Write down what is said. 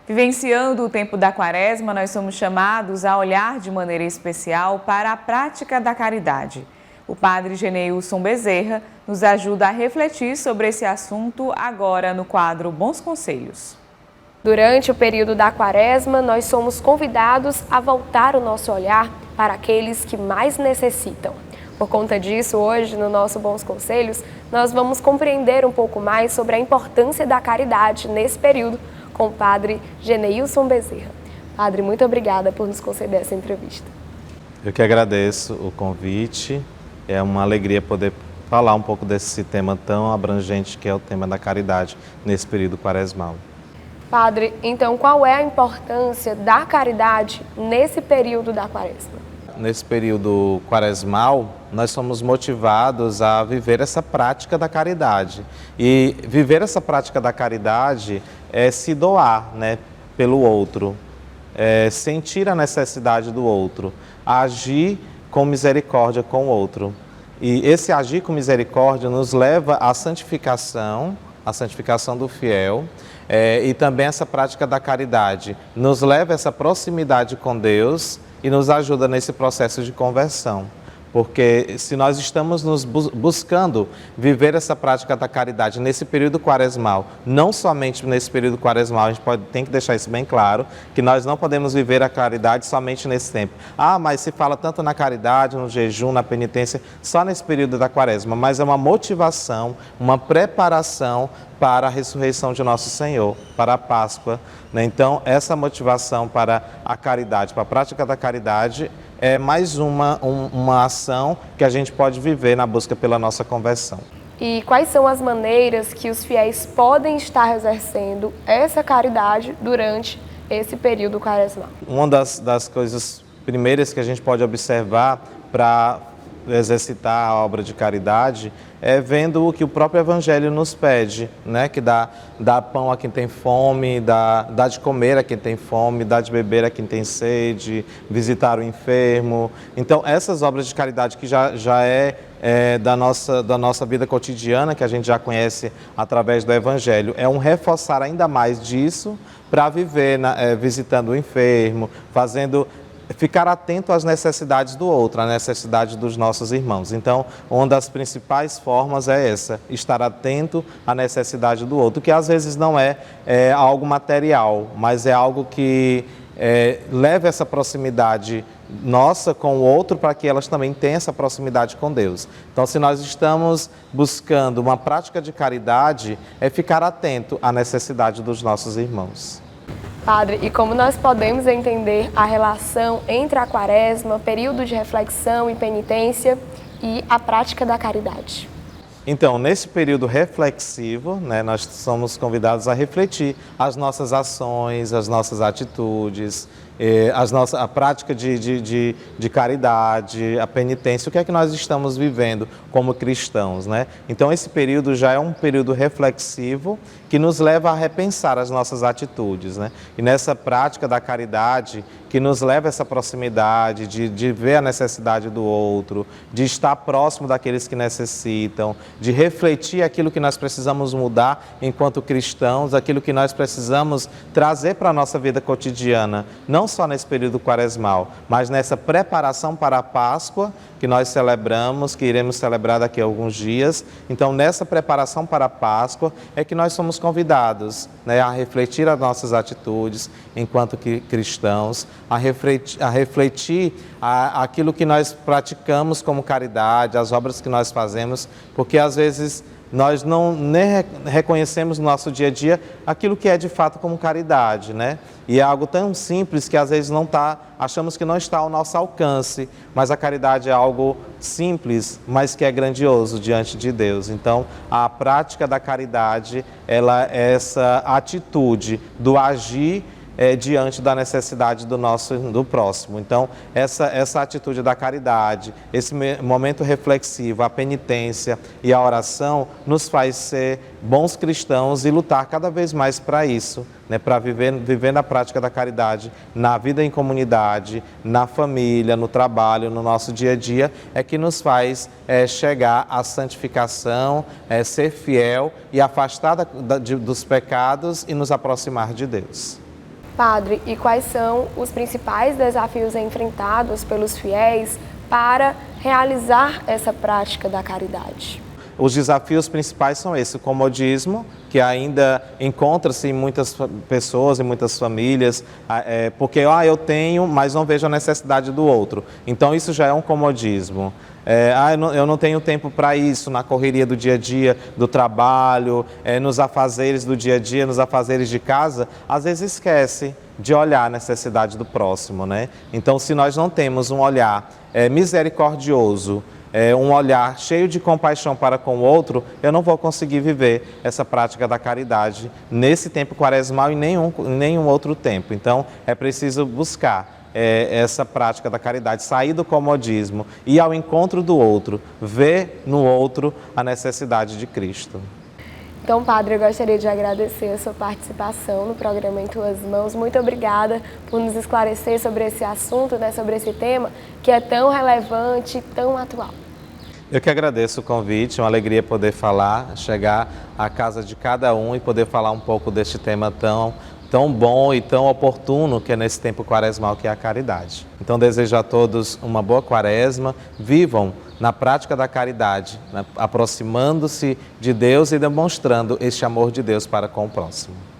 Vivenciando o tempo da Quaresma, nós somos chamados a olhar de maneira especial para a prática da caridade. O padre Geneilson Bezerra nos ajuda a refletir sobre esse assunto agora no quadro Bons Conselhos. Durante o período da Quaresma, nós somos convidados a voltar o nosso olhar para aqueles que mais necessitam. Por conta disso, hoje, no nosso Bons Conselhos, nós vamos compreender um pouco mais sobre a importância da caridade nesse período com o padre Geneilson Bezerra. Padre, muito obrigada por nos conceder essa entrevista. Eu que agradeço o convite. É uma alegria poder falar um pouco desse tema tão abrangente que é o tema da caridade nesse período quaresmal. Padre, então qual é a importância da caridade nesse período da Quaresma? Nesse período quaresmal, nós somos motivados a viver essa prática da caridade. E viver essa prática da caridade é se doar, né, pelo outro, é sentir a necessidade do outro, agir com misericórdia com o outro. E esse agir com misericórdia nos leva à santificação do fiel, e também essa prática da caridade nos leva a essa proximidade com Deus e nos ajuda nesse processo de conversão. Porque se nós estamos nos buscando viver essa prática da caridade nesse período quaresmal, não somente nesse período quaresmal, a gente tem que deixar isso bem claro, que nós não podemos viver a caridade somente nesse tempo. Ah, mas se fala tanto na caridade, no jejum, na penitência, só nesse período da Quaresma, mas é uma motivação, uma preparação para a ressurreição de nosso Senhor, para a Páscoa, né? Então, essa motivação para a caridade, para a prática da caridade, é mais uma ação que a gente pode viver na busca pela nossa conversão. E quais são as maneiras que os fiéis podem estar exercendo essa caridade durante esse período quaresmal? Uma das coisas primeiras que a gente pode observar para exercitar a obra de caridade é vendo o que o próprio Evangelho nos pede, né? Que dá pão a quem tem fome, dá de comer a quem tem fome, dá de beber a quem tem sede, visitar o enfermo. Então, essas obras de caridade que já é da nossa vida cotidiana, que a gente já conhece através do Evangelho, é um reforçar ainda mais disso para viver visitando o enfermo, ficar atento às necessidades do outro, às necessidades dos nossos irmãos. Então, uma das principais formas é essa, estar atento à necessidade do outro, que às vezes não é algo material, mas é algo que leva essa proximidade nossa com o outro para que elas também tenham essa proximidade com Deus. Então, se nós estamos buscando uma prática de caridade, é ficar atento à necessidade dos nossos irmãos. Padre, e como nós podemos entender a relação entre a Quaresma, período de reflexão e penitência, e a prática da caridade? Então, nesse período reflexivo, né, nós somos convidados a refletir as nossas ações, as nossas atitudes, a prática de caridade, a penitência, o que é que nós estamos vivendo como cristãos, né? Então, esse período já é um período reflexivo que nos leva a repensar as nossas atitudes, né? E nessa prática da caridade, que nos leva a essa proximidade, de ver a necessidade do outro, de estar próximo daqueles que necessitam, de refletir aquilo que nós precisamos mudar enquanto cristãos, aquilo que nós precisamos trazer para a nossa vida cotidiana, não só nesse período quaresmal, mas nessa preparação para a Páscoa, que nós celebramos, que iremos celebrar daqui a alguns dias. Então, nessa preparação para a Páscoa, é que nós somos convidados, né, a refletir as nossas atitudes enquanto cristãos, a refletir aquilo que nós praticamos como caridade, as obras que nós fazemos, porque às vezes nós nem reconhecemos no nosso dia a dia aquilo que é de fato como caridade, né? E é algo tão simples que às vezes achamos que não está ao nosso alcance, mas a caridade é algo simples, mas que é grandioso diante de Deus. Então, a prática da caridade, ela é essa atitude do agir diante da necessidade do próximo. Então, essa atitude da caridade, esse momento reflexivo, a penitência e a oração nos ser bons cristãos e lutar cada vez mais para isso, né? Para viver na prática da caridade, na vida em comunidade, na família, no trabalho, no nosso dia a dia, é que nos faz chegar à santificação, ser fiel e afastar dos pecados e nos aproximar de Deus. Padre, e quais são os principais desafios enfrentados pelos fiéis para realizar essa prática da caridade? Os desafios principais são esse, o comodismo, que ainda encontra-se em muitas pessoas, em muitas famílias, porque eu tenho, mas não vejo a necessidade do outro. Então isso já é um comodismo. Eu não tenho tempo para isso, na correria do dia a dia, do trabalho, nos afazeres do dia a dia, nos afazeres de casa, às vezes esquece de olhar a necessidade do próximo, né? Então, se nós não temos um olhar misericordioso, um olhar cheio de compaixão para com o outro, eu não vou conseguir viver essa prática da caridade nesse tempo quaresmal e nenhum outro tempo. Então, é preciso buscar essa prática da caridade, sair do comodismo, ir ao encontro do outro, ver no outro a necessidade de Cristo. Então, Padre, eu gostaria de agradecer a sua participação no programa Em Tuas Mãos. Muito obrigada por nos esclarecer sobre esse assunto, né, sobre esse tema que é tão relevante e tão atual. Eu que agradeço o convite, uma alegria poder falar, chegar à casa de cada um e poder falar um pouco deste tema tão bom e tão oportuno que é nesse tempo quaresmal, que é a caridade. Então desejo a todos uma boa quaresma, vivam na prática da caridade, né, aproximando-se de Deus e demonstrando este amor de Deus para com o próximo.